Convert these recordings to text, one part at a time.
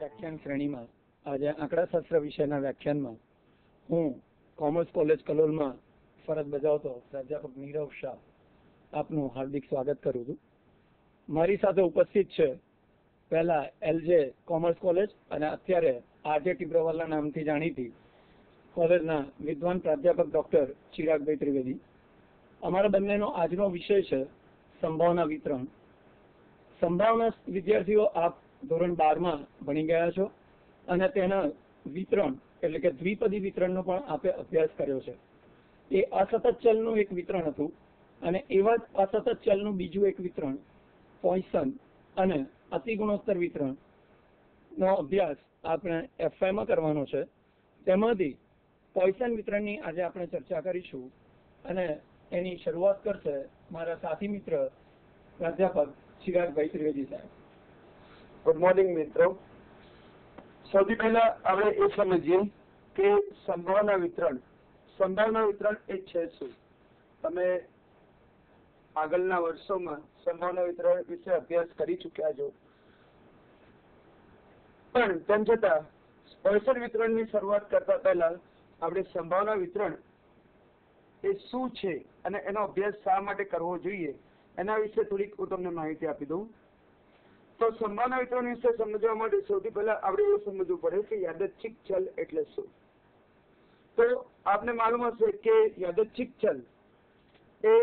વ્યાખ્યાન શ્રેણીમાં આજે આંકડાશાસ્ત્ર વિષયના વ્યાખ્યાનમાં હું કોમર્સ કોલેજ કલોલમાં ફરજ બજાવતો પ્રાધ્યાપક નીરવ શાહ આપનું હાર્દિક સ્વાગત કરું છું. મારી સાથે ઉપસ્થિત છે પહેલા એલજે કોમર્સ કોલેજ અને અત્યારે આરજે ટિબ્રવાલના નામથી જાણીતી કોલેજના વિદ્વાન પ્રાધ્યાપક ડોક્ટર ચિરાગભાઈ ત્રિવેદી. અમારા બંનેનો આજનો વિષય છે સંભાવના વિતરણ. સંભાવના વિદ્યાર્થીઓ આપ ધોરણ 12માં ભણી ગયા છો અને તેના વિતરણ એટલે કે દ્વિપદી વિતરણનો પણ આપે અભ્યાસ કર્યો છે. એ અસતત ચલનું એક વિતરણ હતું અને એવા જ અસતત ચલનું બીજું એક વિતરણ પોઇસન અને અતિગુણોત્તર વિતરણ નો અભ્યાસ આપણે એફવાયમાં કરવાનો છે. તેમાંથી પોઇસન વિતરણની આજે આપણે ચર્ચા કરીશું અને એની શરૂઆત કરશે મારા સાથી મિત્ર પ્રાધ્યાપક ચિરાગભાઈ ત્રિવેદી સાહેબ. ગુડ મોર્નિંગ મિત્રો. સૌથી પહેલા આપણે એ સમજીએ કે સંભાવના વિતરણ એ છે શું. તમે આગળના વર્ષોમાં સંભાવના વિતરણ વિશે અભ્યાસ કરી ચુક્યા છો, પણ તેમ છતાં પોઇસન વિતરણની શરૂઆત કરતા પહેલા આપણે સંભાવના વિતરણ એ શું છે અને એનો અભ્યાસ શા માટે કરવો જોઈએ એના વિશે થોડીક હું તમને માહિતી આપી દઉં. તો સંભાવના વિતરણ વિશે સમજવા માટે સૌથી પહેલા આપણે એ સમજવું પડે કે યાદચ્છિક ચલ એટલે શું. તો આપને માલુમ હશે કે યાદચ્છિક ચલ એ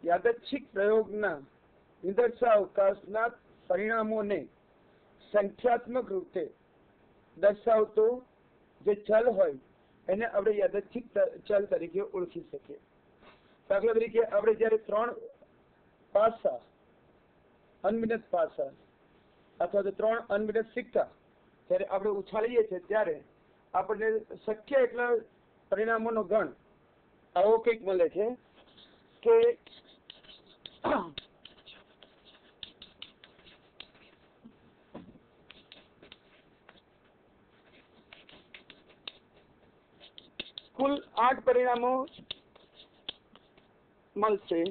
યાદચ્છિક પ્રયોગના નિદર્શાવકાશના પરિણામોને સંખ્યાત્મક રૂપે દર્શાવતો જે ચલ હોય એને આપણે યાદચ્છિક ચલ તરીકે ઓળખી શકીએ. દાખલા તરીકે આપણે જયારે 3 પાસા અનમિનત પાસા અથવા તો 3 અનમિનત સિક્કા જયારે આપણે ઉછાળીએ છીએ ત્યારે આપણને શક્ય એટલા પરિણામોનો ગણ આવો કંઈક મળે છે કે કુલ 8 પરિણામો મળશે.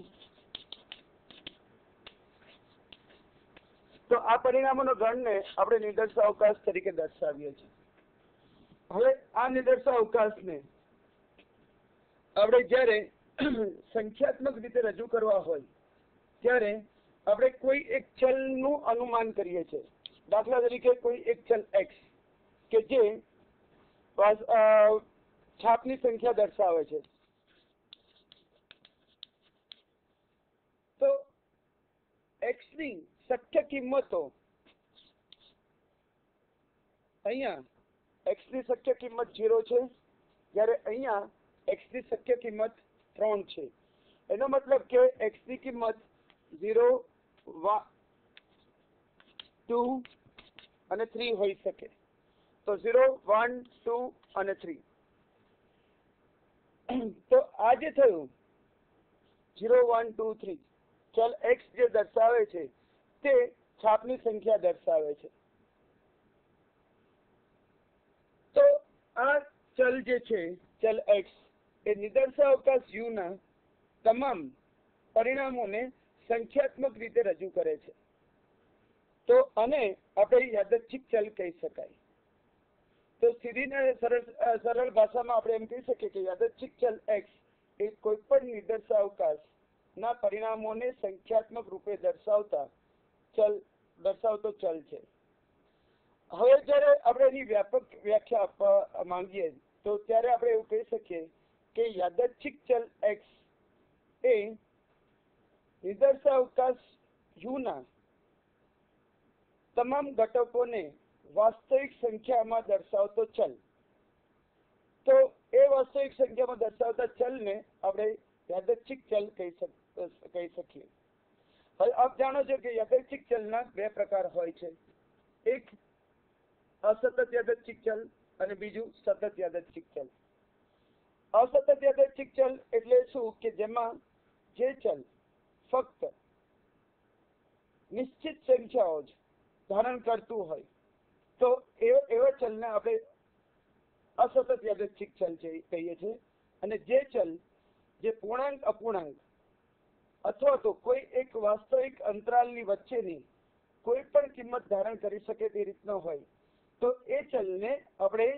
તો આ પરિણામોનો ગણને આપણે નિદર્શાવકાશ તરીકે દર્શાવીએ છીએ. હવે આ નિદર્શાવકાશને આપણે જ્યારે સંખ્યાત્મક રીતે રજૂ કરવા હોય ત્યારે આપણે કોઈ એક ચલનું અનુમાન કરીએ છીએ. દાખલા તરીકે કોઈ એક ચલ x કે જે છાપની સંખ્યા દર્શાવે છે. તો x ની શક્ય કિંમતો અહીંયા x ની શક્ય કિંમત 0 છે, જ્યારે અહીંયા x ની શક્ય કિંમત 3 છે. એનો મતલબ કે x ની કિંમત 0, 2 અને 3 હોઈ શકે. તો 0, 1, 2 અને 3. તો આ જે થયું 0, 1, 2, 3 ચલ x જે દર્શાવે છે તે છાપની સંખ્યા દર્શાવે છે. તો આ ચલ જે છે ચલ x એ નિદર્શાવકાશ u ના તમામ પરિણામોને સંખ્યાત્મક રીતે રજૂ કરે છે. તો આને આપણે યાદચ્છિક ચલ કહી શકાય. તો સીધી સરળ ભાષામાં આપણે એમ કહી શકીએ કે યાદચ્છિક ચલ x એ કોઈ પણ નિદર્શાવકાશ ના પરિણામોને સંખ્યાત્મક રૂપે દર્શાવતો ચલ છે. હવે જ્યારે આપણે એની વ્યાપક વ્યાખ્યા આપવા માંગીએ તો ત્યારે આપણે એવું કહી શકીએ કે યાદચ્છિક ચલ x એ નિદર્શાવકાશ u ના તમામ ઘટકોને વાસ્તવિક સંખ્યામાં દર્શાવતો ચલ. તો એ વાસ્તવિક સંખ્યામાં દર્શાવતા ચલને આપણે યાદચ્છિક ચલ કહી શકીએ. હવે આપ જાણો છો કે યાદચ્છિક ચલના 2 પ્રકાર હોય છે. એક અસતત યાદચ્છિક ચલ અને બીજું સતત યાદચ્છિક ચલ. અસતત યાદચ્છિક ચલ એટલે શું કે જેમાં જે ચલ ફક્ત નિશ્ચિત સંખ્યાઓ જ ધારણ કરતું હોય તો એવા ચલને આપણે અસતત યાદચ્છિક ચલ કહીએ છીએ. અને જે ચલ જે પૂર્ણાંક અપૂર્ણાંક અથવા તો કોઈ એક વાસ્તવિક અંતરાલની વચ્ચેની કોઈ પણ કિંમત ધારણ કરી શકે તે રીતનો હોય તો એ ચલને આપણે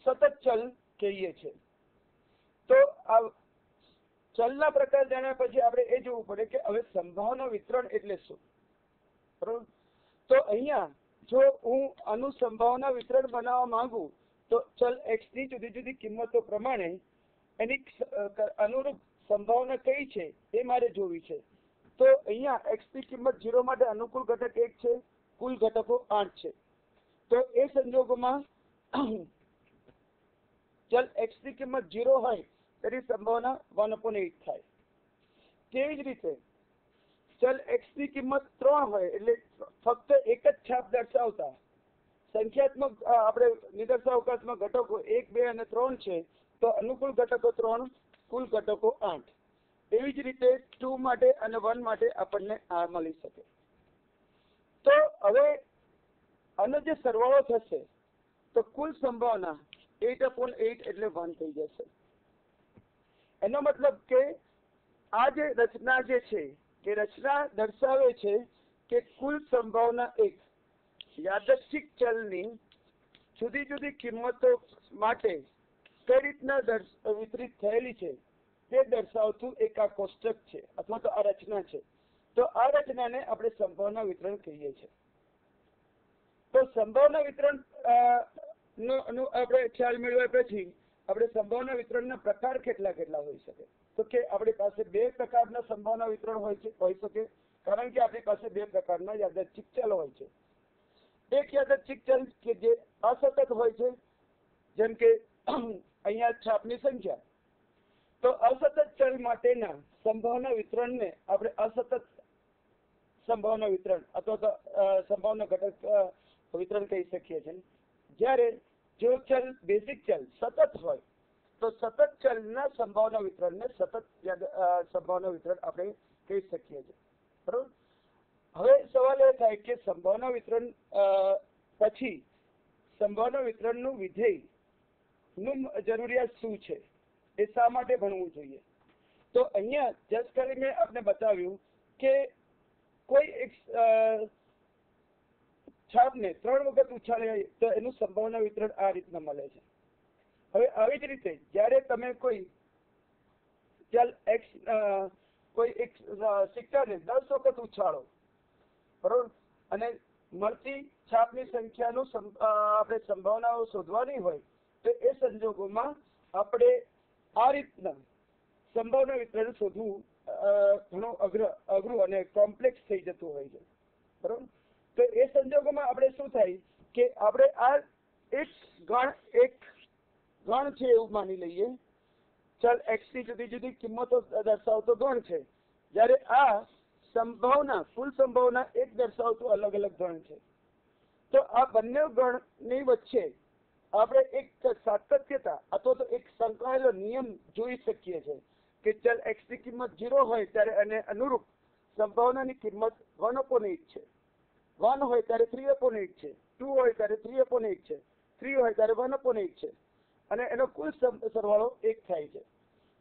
સતત ચલ કહીએ છીએ. તો આ ચલના પ્રકાર જાણ્યા પછી આપણે એ જોવું પડે કે હવે સંભાવના વિતરણ એટલે શું. બરોબર. તો અહીંયા જો હું આનું સંભાવના વિતરણ બનાવવા માંગુ તો ચલ x ની જુદી જુદી કિંમતો પ્રમાણે એની અનુરૂપ સંભાવના કઈ છે એ મારે જોવી છે. તો અહીંયા x ની કિંમત 0 માટે અનુકૂળ ઘટક 1 છે, કુલ ઘટકો 8 છે. તો એ સંજોગોમાં ચલ x ની કિંમત 0 હોય તેની સંભાવના 1/8 થાય. તેવી જ રીતે ચલ x ની કિંમત 3 હોય એટલે ફક્ત એક જ છાપ દર્શાવતા સંખ્યાત્મક આપણે નિદર્શાવકાશમાં ઘટકો 1, 2 અને 3 છે તો અનુકૂળ ઘટકો 3, કુલ ઘટકો 8. એવી જ રીતે 2 માટે અને 1 માટે આપણને આ મળી શકે. તો હવે આનો જે સરવાળો થશે તો કુલ સંભાવના 8/8 એટલે 1 થઈ જશે. એનો મતલબ કે આ જે રચના જે છે કે રચના દર્શાવે છે કે કુલ સંભાવના 1 યાદચ્છિક ચલની જુદી જુદી કિંમતો માટે કઈ રીતના વિતરિત થયેલી છે તે દર્શાવતું એક આ કોષ્ટક છે અથવા તો આ રચના છે. તો આ રચનાને આપણે સંભાવના વિતરણ કહીએ છીએ. તો સંભાવના વિતરણ નો આપણે ખ્યાલ મેળવ્યા પછી આપણે સંભાવના વિતરણના પ્રકાર કેટલા હોઈ શકે. તો કે આપણી પાસે 2 પ્રકારના સંભાવના વિતરણ હોઈ શકે કારણ કે આપણી પાસે 2 પ્રકારના યાદચ્છિક ચલ હોય છે. એક યાદચ્છિક ચલ કે જે અસતત હોય છે જેમ કે અહીંયા છાપની સંખ્યા. તો અસતત ચલ માટેના સંભાવના વિતરણને આપણે અસતત સંભાવના વિતરણ અથવા તો સંભાવના ઘટક વિતરણ કહી શકીએ છીએ. જ્યારે જો ચલ બેઝિક ચલ સતત હોય તો સતત ચલના સંભાવના વિતરણને સતત સંભાવના વિતરણ આપણે કહી શકીએ છીએ. બરોબર. હવે સવાલ એ થાય કે સંભાવના વિતરણ પછી સંભાવના વિતરણનું વિધેયનું જરૂરિયાત શું છે, એ શા માટે ભણવું જોઈએ. તો અહીંયા જસ્ટ કરીને આપણે બતાવ્યું કે કોઈ એક છાપને 3 વખત ઉછાળે તો એનું સંભાવના વિતરણ આ રીતના મળે છે. હવે આવી જ રીતે જ્યારે તમે કોઈ ચલ x કોઈ એક સિક્કાને 10 વખત ઉછાળો બરોબર અને મળતી છાપની સંખ્યાનું આપણે સંભાવનાઓ શોધવાની હોય તો એ સંજોગોમાં આપણે આ રીતના સંભાવના વિતરણ શોધવું ઘણું અઘરું અને કોમ્પ્લેક્સ થઈ જતું હોય છે. બરોબર. તો એ સંજોગોમાં આપણે શું થાય કે આપણે આ એક ગણ છે એવું માની લઈએ. ચલ x ની જુદી જુદી કિંમતો દર્શાવતો ગણ છે, જ્યારે આ સંભાવના કુલ સંભાવના 1 દર્શાવતું અલગ અલગ ગણ છે. તો આ બંને ગણની વચ્ચે આપણે એક સાતત્યતા અથવા તો એક સંકળાયેલો નિયમ જોઈ શકીએ છીએ કે ચલ x ની કિંમત 0 હોય ત્યારે એને અનુરૂપ સંભાવનાની કિંમત 1/8 છે, 1 હોય ત્યારે 3/8 છે, 2 હોય ત્યારે 3/8 છે, 3 હોય ત્યારે 1/8 છે અને એનો કુલ સરવાળો 1 થાય છે.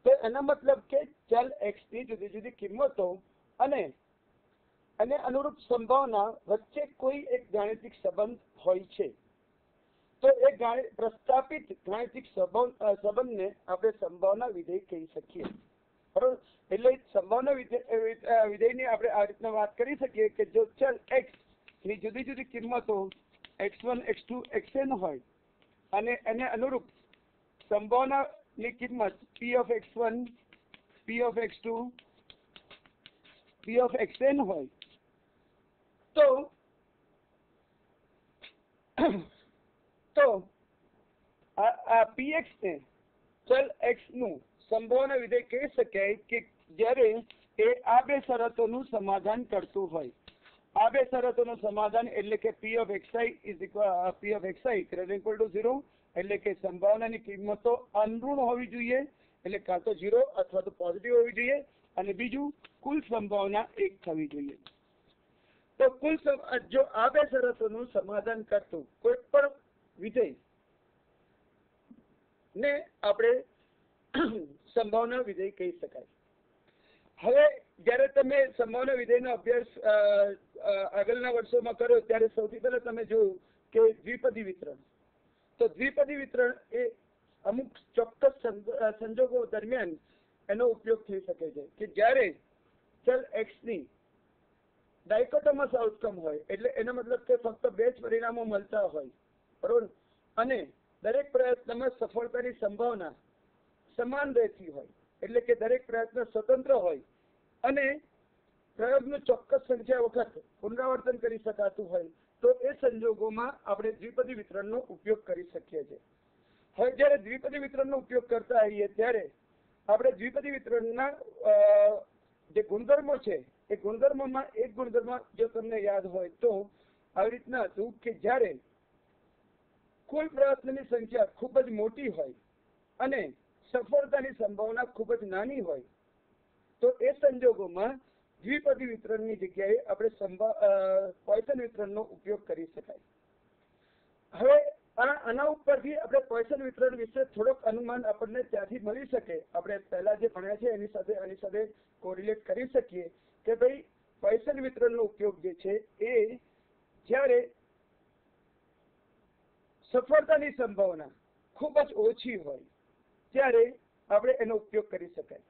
તો એનો મતલબ કે ચલ x ની જુદી જુદી કિંમતો અને અનુરૂપ સંભાવના વચ્ચે કોઈ એક ગાણિતિક સંબંધ હોય છે. તો એ પ્રસ્થાપિત ગાણિતિક સંબંધને આપણે સંભાવના વિધેય કહી શકીએ. બરોબર. એટલે સંભાવના વિધેયની આપણે આ રીતના વાત કરી શકીએ કે જો ચલ x ની જુદી જુદી કિંમતો x1, x2, xn હોય અને એને અનુરૂપ સંભાવનાની કિંમત p of x1, p of x2, p of xn હોય તો આ px ને ચલ x નું સંભાવના વિધેય કહી શકાય કે જ્યારે એ આ 2 શરતોનું સમાધાન કરતું હોય. આ 2 શરતોનું સમાધાન એટલે કે p of xi greater equal to 0 એટલે કે સંભાવનાની કિંમતો અનઋણ હોવી જોઈએ એટલે કાં તો 0 અથવા તો પોઝિટિવ હોવી જોઈએ અને બીજું કુલ સંભાવના 1 થવી જોઈએ. તો કુલ જો આ 2 શરતોનું સમાધાન કરતું કોઈ પણ વિધેય ને આપણે સંભાવના વિધેય કહી શકાય. હવે જ્યારે તમે સંભાવના વિધેયનો અભ્યાસ આગળના વર્ષોમાં કર્યો ત્યારે સૌથી પહેલા તમે જોયું કે દ્વિપદી વિતરણ. તો દ્વિપદી વિતરણ એ અમુક ચોક્કસ સંજોગો દરમિયાન એનો ઉપયોગ થઈ શકે છે કે જ્યારે ચલ x ની ડાયકોટોમસ આઉટકમ હોય, એટલે એનો મતલબ કે ફક્ત બે જ પરિણામો મળતા હોય, બરોબર, અને દરેક પ્રયત્નમાં સફળતાની સંભાવના સમાન રહેતી હોય, એટલે કે દરેક પ્રયત્ન સ્વતંત્ર હોય અને પ્રયોગનું ચોક્કસ સંખ્યા વખત પુનરાવર્તન કરી શકાતું હોય, તો એ સંજોગોમાં આપણે દ્વિપદી વિતરણનો ઉપયોગ કરી શકીએ છીએ. હવે જ્યારે દ્વિપદી વિતરણનો ઉપયોગ કરતા હોઈએ ત્યારે આપણે દ્વિપદી વિતરણના જે ગુણધર્મો છે એ ગુણધર્મોમાં એક ગુણધર્મ જો તમને યાદ હોય તો આવી રીતના હતું કે જ્યારે કુલ પ્રયત્નની સંખ્યા ખૂબ જ મોટી હોય અને સફળતાની સંભાવના ખૂબ જ નાની હોય, તો એ સંજોગોમાં દ્વિપદી વિતરણની જગ્યાએ આપણે પોઇસન વિતરણનો ઉપયોગ કરી શકાય. હવે આના ઉપરથી આપણે પોઇસન વિતરણ વિશે થોડોક અનુમાન આપણને ત્યાંથી મળી શકે. આપણે પહેલા જે ભણ્યા છે એની સાથે કોરિલેટ કરી શકીએ કે ભાઈ પોઇસન વિતરણનો ઉપયોગ જે છે એ જ્યારે સફળતાની સંભાવના ખૂબ જ ઓછી હોય ત્યારે આપણે એનો ઉપયોગ કરી શકાય.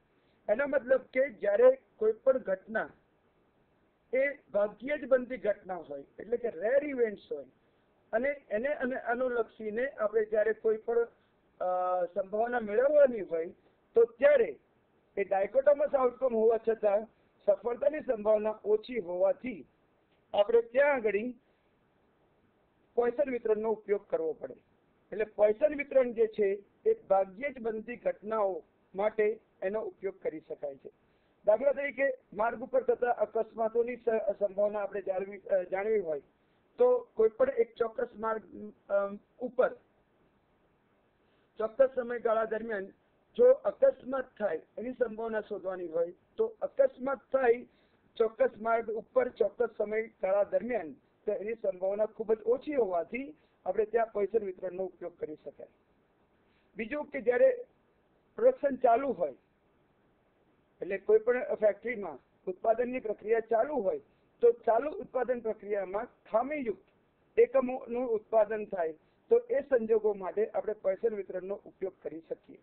એનો મતલબ કે જ્યારે કોઈ પણ ઘટના એ ભાગ્યે જ બનતી ઘટના હોય, એટલે કે રેર ઇવેન્ટ્સ હોય, અને એને અનુલક્ષીને આપણે જ્યારે કોઈ પણ સંભાવના મેળવવાની હોય તો ત્યારે એ ડાયકોટોમસ આઉટકમ હોવા છતાં સફળતાની સંભાવના ઓછી હોવાથી આપણે ત્યાં આગળ પોઇસન વિતરણનો ઉપયોગ કરવો પડે. એટલે પોઇસન વિતરણ જે છે એ ભાગ્યે જ બનતી ઘટનાઓ માટે એનો ઉપયોગ કરી શકાય છે. દાખલા તરીકે માર્ગ ઉપર થતા અકસ્માતોની સંભાવના આપણે જાણવી હોય તો કોઈ પણ એક ચોક્કસ માર્ગ ઉપર ચોક્કસ સમયગાળા દરમિયાન જો અકસ્માત થાય એની સંભાવના શોધવાની હોય તો અકસ્માત થાય ચોક્કસ માર્ગ ઉપર ચોક્કસ સમયગાળા દરમિયાન તો એની સંભાવના ખૂબ જ ઓછી હોવાથી આપણે ત્યાં પોઇસન વિતરણનો ઉપયોગ કરી શકાય. બીજું કે જ્યારે પ્રોડક્શન ચાલુ હોય, એટલે કોઈ પણ ફેક્ટરીમાં ઉત્પાદનની પ્રક્રિયા ચાલુ હોય તો ચાલુ ઉત્પાદન પ્રક્રિયામાં ખામીયુક્ત એકમોનું ઉત્પાદન થાય તો એ સંજોગો માટે આપણે પોઇસન વિતરણનો ઉપયોગ કરી શકીએ.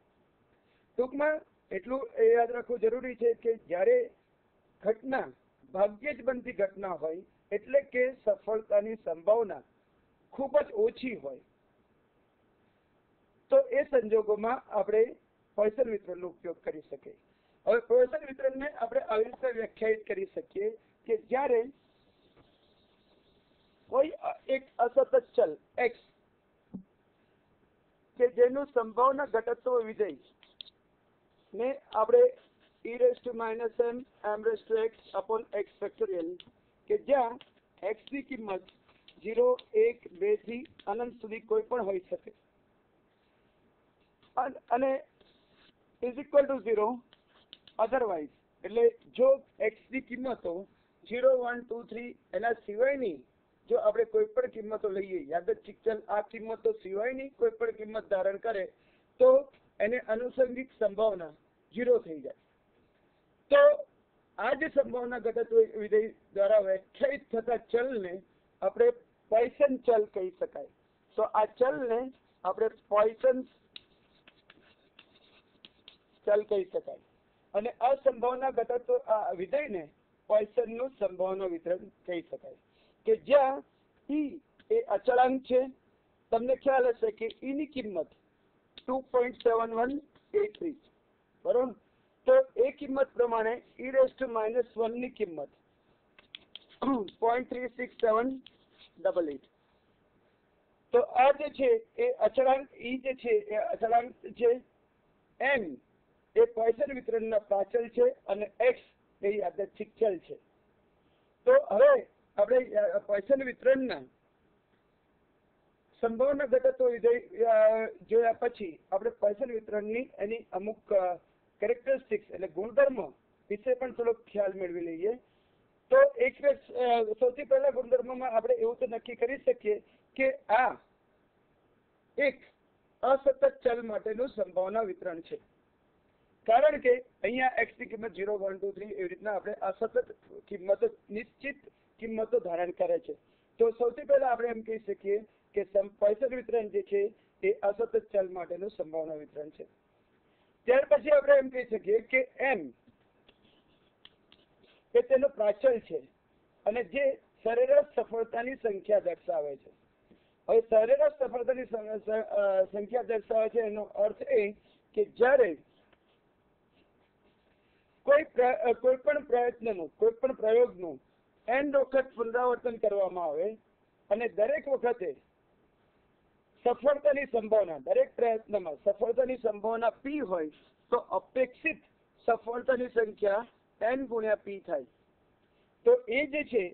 ટૂંકમાં એટલું એ યાદ રાખવું જરૂરી છે કે જ્યારે ઘટના ભાગ્યે જ બનતી ઘટના હોય, એટલે કે સફળતાની સંભાવના ખૂબ જ ઓછી હોય, તો એ સંજોગોમાં આપણે પોઇસન વિતરણનો ઉપયોગ કરી શકીએ. હવે પોઇસન વિતરણને આપણે આવી રીતે વ્યાખ્યાયિત કરી શકીએ કે જ્યારે કોઈ એક અસતત ચલ x કે જેનું સંભાવના ઘટકત્વ વિધેય ને આપણે e−m(x) કે જ્યાં x ની કિંમત 0, 1, 2 થી અનંત સુધી કોઈ પણ હોઈ શકે અને =0 અધરવાઇઝ, એટલે જો x ની કિંમતો 0, 1, 2, 3 એના સિવાયની જો આપણે કોઈ પણ કિંમતો લઈએ, યાદચ્છિક ચલ આ કિંમતો સિવાયની કોઈ પણ કિંમત ધારણ કરે તો એને આનુષંગિક સંભાવના 0 થઈ જાય. તો આ જે સંભાવના ઘટક વિધેય દ્વારા વ્યાખ્યાયિત થતા ચલને આપણે પોઇસન ચલ કહી શકાય. તો આ ચલને આપણે પોઇસન ચલ કહી શકાય અને અસંભાવના ઘટક વિધેયને પોઇસનનું સંભાવના વિતરણ કહી શકાય કે જ્યાં E એ અચળાંક છે. તમને ખ્યાલ હશે કે E ની કિંમત 2.7183, બરોબર. તો એ કિંમત પ્રમાણે e−1 ની કિંમત 0.36788. તો આ જે છે એ અચળાંક E જે છે એ અચળાંક છે, m એ પોઇસન વિતરણના પ્રાચલ છે અને x એ યાદચ્છિક ચલ છે. તો હવે આપણે પોઇસન વિતરણના સંભાવના ઘટકો વિધેય જોયા પછી આપણે પોઇસન વિતરણની એની અમુક કેરેક્ટરિસ્ટિક્સ એટલે ગુણધર્મો વિશે પણ થોડોક ખ્યાલ મેળવી લઈએ. તો સૌથી પહેલા ગુણધર્મમાં આપણે એવું તો નક્કી કરી શકીએ કે આ એક અસતત ચલ માટેનું સંભાવના વિતરણ છે. કારણ કે અહીંયા x ની કિંમત 0, 1, 2, 3 એવી રીતના આપણે અસતત કિંમતો, નિશ્ચિત કિંમતો ધારણ કરે છે. તો સૌથી પહેલા આપણે એમ કહી શકીએ કે પોઇસન વિતરણ જે છે એ અસતત ચલ માટેનું સંભાવના વિતરણ છે. ત્યાર પછી આપણે એમ કહી શકીએ કે m એ તેનો પ્રાચલ છે અને જે સરેરાશ સફળતાની સંખ્યા દર્શાવે છે. હવે સરેરાશ સફળતાની સંખ્યા દર્શાવે છે એનો અર્થ એ કે જ્યારે કોઈ પણ પ્રયત્નનું, કોઈ પણ પ્રયોગનું n વખત પુનરાવર્તન કરવામાં આવે અને દરેક વખતે સફળતાની સંભાવના, દરેક પ્રયત્નમાં સફળતાની સંભાવના p હોય તો અપેક્ષિત સફળતાની સંખ્યા n ગુણ્યા p થાય. તો એ જે છે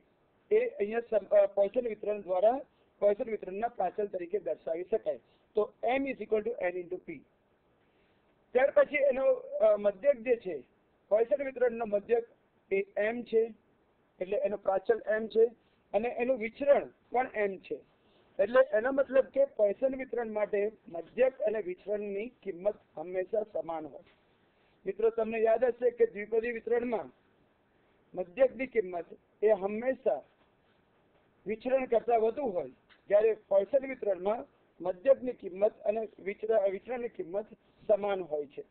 એ અહીંયા પોઇસન વિતરણ દ્વારા પોઇસન વિતરણના પ્રાચલ તરીકે દર્શાવી શકાય. તો m = n × p. ત્યાર પછી એનો મધ્યક જે છે, પોઇસન વિતરણનો મધ્યક એ m છે, એટલે એનો પ્રાચલ m છે અને એનું વિચરણ પણ m છે. એટલે એનો મતલબ કે પોઇસન વિતરણ માટે મધ્યક અને વિચરણની કિંમત હંમેશા સમાન હોય. મિત્રો, તમને યાદ હશે કે દ્વિપદી વિતરણમાં મધ્યકની કિંમત એ હંમેશા વિચરણ કરતા વધુ હોય, જ્યારે પોઇસન વિતરણમાં મધ્યકની કિંમત અને વિચરણની કિંમત સમાન હોય છે.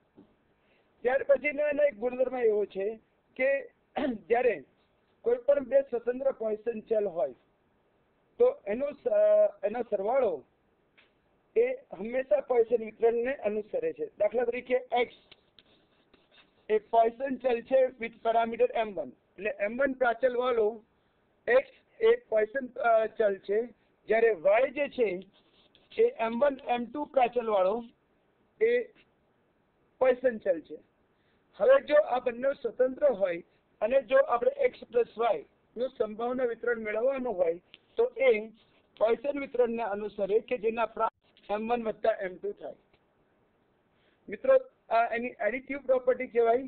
ત્યાર પછીનો એનો એક ગુણધર્મ એવો છે કે જ્યારે કોઈ પણ બે સ્વતંત્ર પોઇસન ચલ હોય તો એનો સરવાળો એ હંમેશા પોઇસન વિતરણને અનુસરે છે. દાખલા તરીકે x એ પોઇસન ચલ છે વિથ પેરામીટર m1, એટલે m1 પ્રાચલ વાળો x એ પોઇસન ચલ છે, જ્યારે y જે છે એ m1 m2 પ્રાચલ વાળો એ પોઇસન ચલ છે. હવે જો આ બંને સ્વતંત્ર હોય અને જો આપણે x + y નું સંભાવના વિતરણ મેળવવાનું હોય તો એ પોઇસન વિતરણને અનુસરે કે જેના પ્રાંત m1 + m2 થાય. મિત્રો, આ એની એડિટિવ પ્રોપર્ટી કહેવાય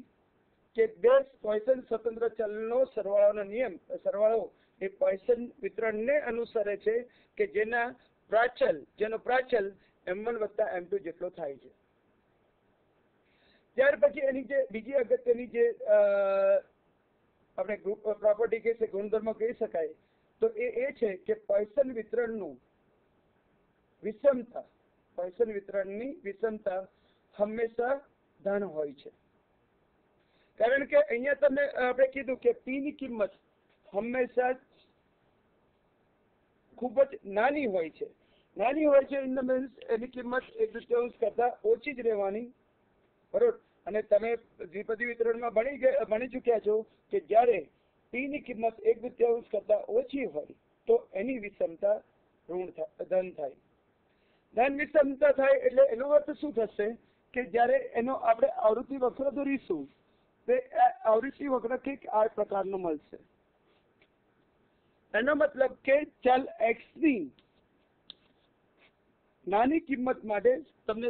કે બે પોઇસન સ્વતંત્ર ચલનો સરવાળો એ પોઇસન વિતરણને અનુસરે છે કે જેનો પ્રાચલ m1 + m2 જેટલો થાય છે. ત્યાર પછી એની જે બીજી અગત્યની જે આપણે પ્રોપર્ટી કહી શકીએ, ગુણધર્મ કહી શકાય, તો એ છે કે પોઇસન વિતરણની વિષમતા હંમેશા ધન હોય છે. કારણ કે અહીંયા તમને આપણે કીધું કે p ની કિંમત હંમેશા ખૂબ જ નાની હોય છે. નાની હોય છે ઇન ધ મીન્સ એની કિંમત 1/3 કરતા ઓછી જ રહેવાની, બરોબર. અને તમે દ્વિપદી વિતરણમાં ભણી ચૂક્યા છો કે જ્યારે p ની કિંમત 1/3 કરતા ઓછી હોય તો એની વિષમતા ધન થાય. ધન વિષમતા થાય એટલે એનો અર્થ શું થશે કે જ્યારે એનો આપણે આવૃત્તિ વક્ર દોરીશું તે આવૃત્તિ વક્ર કંઈક આ પ્રકારનો મળશે. એનો મતલબ કે ચલ x ની નાની કિંમત માટે તમને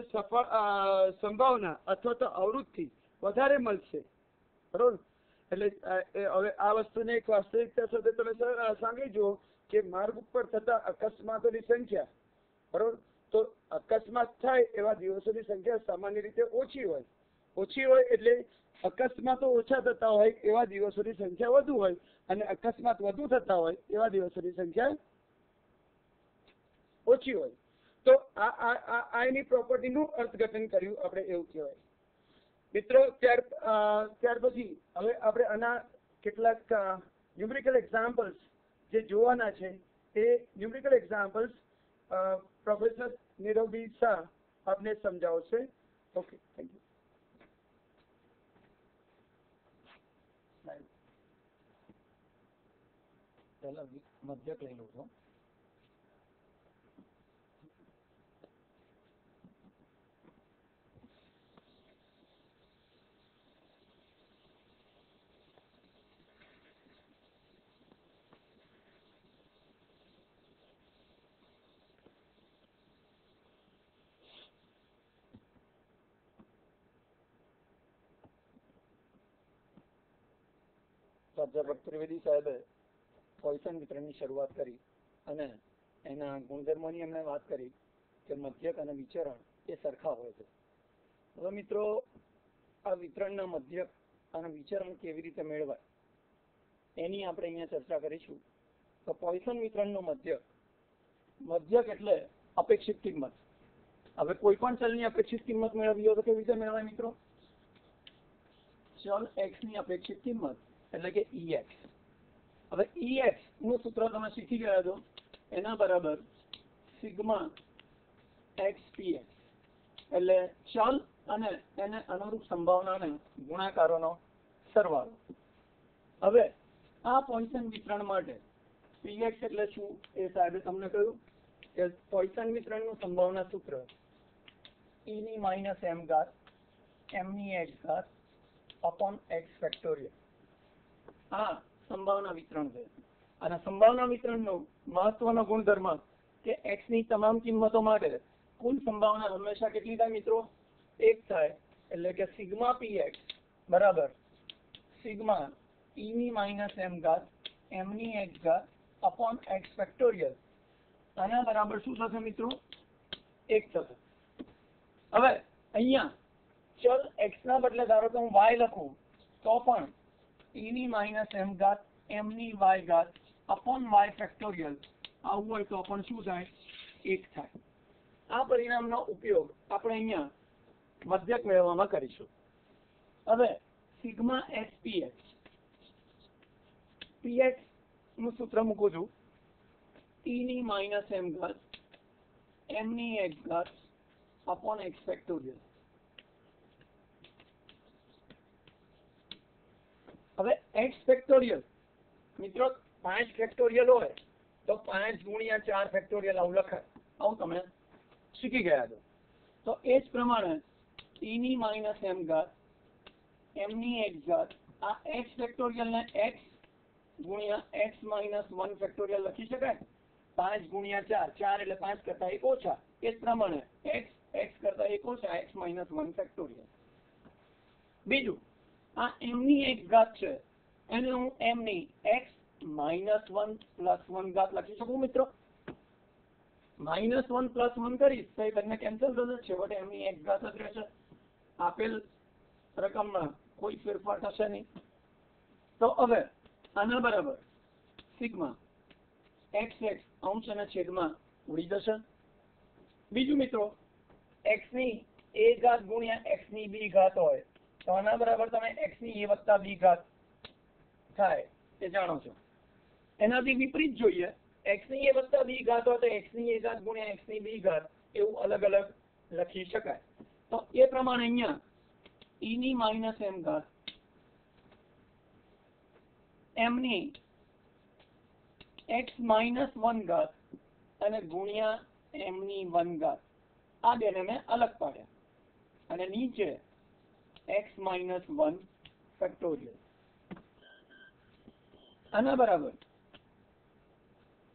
સંભાવના અથવા તો આવૃત્તિ વધારે મળશે, બરોબર. એટલે હવે આ વસ્તુને એક વાસ્તવિકતા સાથે તમે સાંભળી જુઓ કે માર્ગ ઉપર થતા અકસ્માતોની સંખ્યા, બરોબર, તો અકસ્માત થાય એવા દિવસોની સંખ્યા સામાન્ય રીતે ઓછી હોય એટલે અકસ્માતો ઓછા થતા હોય એવા દિવસોની સંખ્યા વધુ હોય અને અકસ્માત વધુ થતા હોય એવા દિવસોની સંખ્યા ઓછી હોય. તો આ એની પ્રોપર્ટીનું અર્થઘટન કર્યું આપણે એવું કહેવાય. મિત્રો, ત્યાર પછી હવે આપણે આના કેટલાક ન્યુમેરિકલ એક્ઝામ્પલ્સ જે જોવાના છે એ ન્યુમેરિકલ એક્ઝામ્પલ્સ પ્રોફેસર નીરવ બી શાહ આપને સમજાવશે. Okay, thank you. પહેલા મધ્યક લઈ લઉં છું. પ્રાધ્યાપક ત્રિવેદી સાહેબે પોઇસન વિતરણની શરૂઆત કરી અને એના ગુણધર્મોની એમણે વાત કરી કે મધ્યક અને વિચરણ એ સરખા હોય છે. હવે મિત્રો, આ વિતરણના મધ્યક અને વિચરણ કેવી રીતે મેળવાય એની આપણે અહીંયા ચર્ચા કરીશું. તો પોઇસન વિતરણનો મધ્યક એટલે અપેક્ષિત કિંમત. હવે કોઈ પણ ચલની અપેક્ષિત કિંમત મેળવવી હોય તો કેવી રીતે મેળવાય મિત્રો? ચલ x ની અપેક્ષિત કિંમત એટલે કે ex. હવે ex નું સૂત્ર તમે શીખી ગયા છો, એના બરાબર સિગ્મા x px એટલે ચલ અને એને અનુરૂપ સંભાવનાને ગુણાકારોનો સરવાળો. હવે આ પોઇસન વિતરણ માટે px એટલે શું એ સાહેબે તમને કહ્યું કે પોઇસન વિતરણનું સંભાવના સૂત્ર e ની માઇનસ m ઘાત m ની x ઘાત અપોન x ફેક્ટોરિયલ. આ સંભાવના વિતરણ છે. અને સંભાવના વિતરણનો મહત્વનો ગુણધર્મ કે x ની તમામ કિંમતો માટે કુલ સંભાવના હંમેશા કેટલી થાય મિત્રો? 1 થાય. એટલે કે સિગ્મા px બરાબર સિગ્મા e ની માઇનસ m ઘાત m ની x ઘાત અપોન x ફેક્ટોરિયલ. આના બરાબર શું થશે મિત્રો? 1 થશે. હવે અહીંયા ચલ x ના બદલે ધારો કે હું y લખું તો પણ e ની માઇનસ m ઘાત m ની y ઘાત અપોન y ફેક્ટોરિયલ આવું હોય તો પણ શું થાય? 1 થાય. આ પરિણામનો ઉપયોગ આપણે અહીંયા મધ્યક મેળવવામાં કરીશું. હવે સિગ્મા x px નું સૂત્ર મૂકું છું e ની માઇનસ m ઘાત m ની x ઘાત અપોન x ફેક્ટોરિયલ. હવે x ફેક્ટોરિયલ મિત્રો 5 ફેક્ટોરિયલ હોય તો 5 ગુણ્યા 4 ફેક્ટોરિયલ આવું લખાય. આવું તમે શીખી ગયા છો. તો એ જ પ્રમાણે e ની માઇનસ m ઘાત m ની x ઘાત આ x ફેક્ટોરિયલ ને x ગુણ્યા x માઇનસ 1 ફેક્ટોરિયલ લખી શકાય. 5 ગુણ્યા 4 4 એટલે 5 કરતા 1 ઓછા. એ જ પ્રમાણે x કરતા 1 ઓછા x માઇનસ 1 ફેક્ટોરિયલ. બીજું આ m ની x ઘાત છે એને હું m ની x માઇનસ 1 પ્લસ 1 ઘાત લખી શકું મિત્રો. માઇનસ 1 પ્લસ 1 કરીશ તો એ બંને કેન્સલ થશે. છેવટે m ની x ઘાત જ રહેશે. આપેલ રકમમાં કોઈ ફેરફાર થશે નહીં. તો હવે આના બરાબર સિગ્મા x અંશ અને છેદમાં ઉડી જશે. બીજું મિત્રો x ની a ઘાત ગુણ્યા x ની b ઘાત હોય તો આના બરાબર તમે x ની a વત્તા b ઘાત થાય એ જાણો છો. એનાથી વિપરીત જોઈએ, x ની a વત્તા b ઘાત હોય તો x ની a ઘાત ગુણ્યા x ની b ઘાત એવું અલગ અલગ લખી શકાય. તો એ પ્રમાણે અહીંયા e ની માઇનસ m ઘાત m ની x માઇનસ 1 ઘાત અને ગુણ્યા m ની 1 ઘાત આ બેને મેં અલગ પાડ્યા અને નીચે x માઇનસ 1 ફેક્ટોરિયલ. આના બરાબર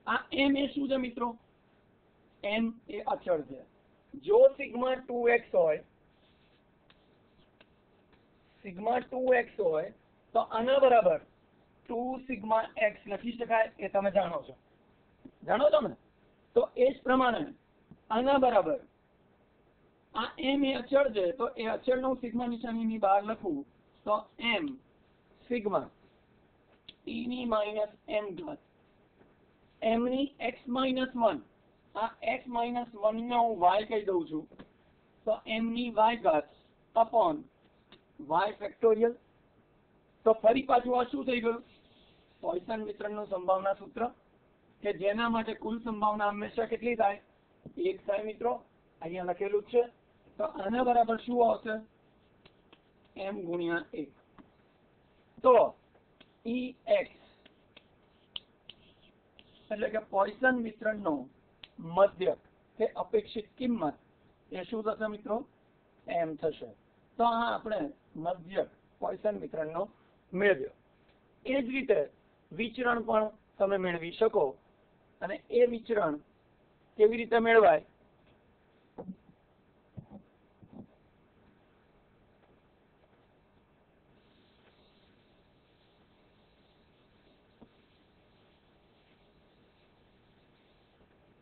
આ m એ શું છે મિત્રો? m એ અચળ છે. જો સિગ્મા 2x હોય તો આના બરાબર 2 સિગ્મા x લખી શકાય. એ તમે જાણો છો ને? તો એ જ પ્રમાણે આના બરાબર આ m એ અચળ છે તો એ અચળનો સિગ્મા નિશાનીની બહાર લખું તો m સિગ્મા e ની માઇનસ m ઘાત m ની x માઇનસ 1 આ x માઇનસ 1 ને હું y કહી દઉં છું તો m ની y ઘાત અપોન y ફેક્ટોરિયલ. તો ફરી પાછું આ શું થઈ ગયું? પોઇસન વિતરણનું સંભાવના સૂત્ર કે જેના માટે કુલ સંભાવના હંમેશા કેટલી થાય? 1 થાય મિત્રો. અહીંયા લખેલું જ છે. તો આના બરાબર શું આવશે? m ગુણ્યા 1. તો ex એટલે કે પોઇસન વિતરણનો મધ્યક કે અપેક્ષિત કિંમત એ શું થશે મિત્રો? m થશે. તો આ આપણે મધ્યક પોઇસન વિતરણનો મેળવ્યો. એ જ રીતે વિચરણ પણ તમે મેળવી શકો. અને એ વિચરણ કેવી રીતે મેળવાય?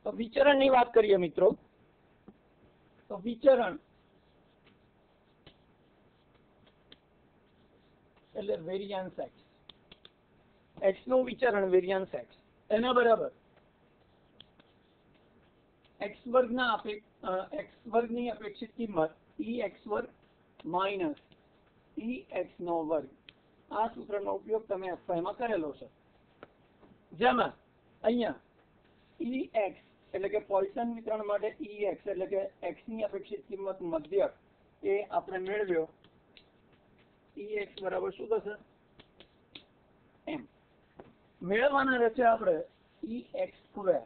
તો વિચરણની વાત કરીએ મિત્રો. તો વિચરણ એટલે વેરિયાન્સ એક્સ, એક્સ નું વિચરણ વેરિયાન્સ એક્સ એના બરાબર એક્સ વર્ગની અપેક્ષિત કિંમત ઈ એક્સ વર્ગ માઇનસ ઈ એક્સ નો વર્ગ. આ સૂત્રનો ઉપયોગ તમે એફવાયમાં કરેલો છે, જેમાં અહીંયા ઈ એક્સ એટલે કે પોઇસન વિતરણ માટે ઈ એક્સ એટલે કે એક્સ ની અપેક્ષિત કિંમત મધ્યક એ આપણે મેળવ્યો. ઈ એક્સ બરાબર શું થશે? એમ. મેળવવાના રહેશે આપણે ઈ એક્સ સ્ક્વેર.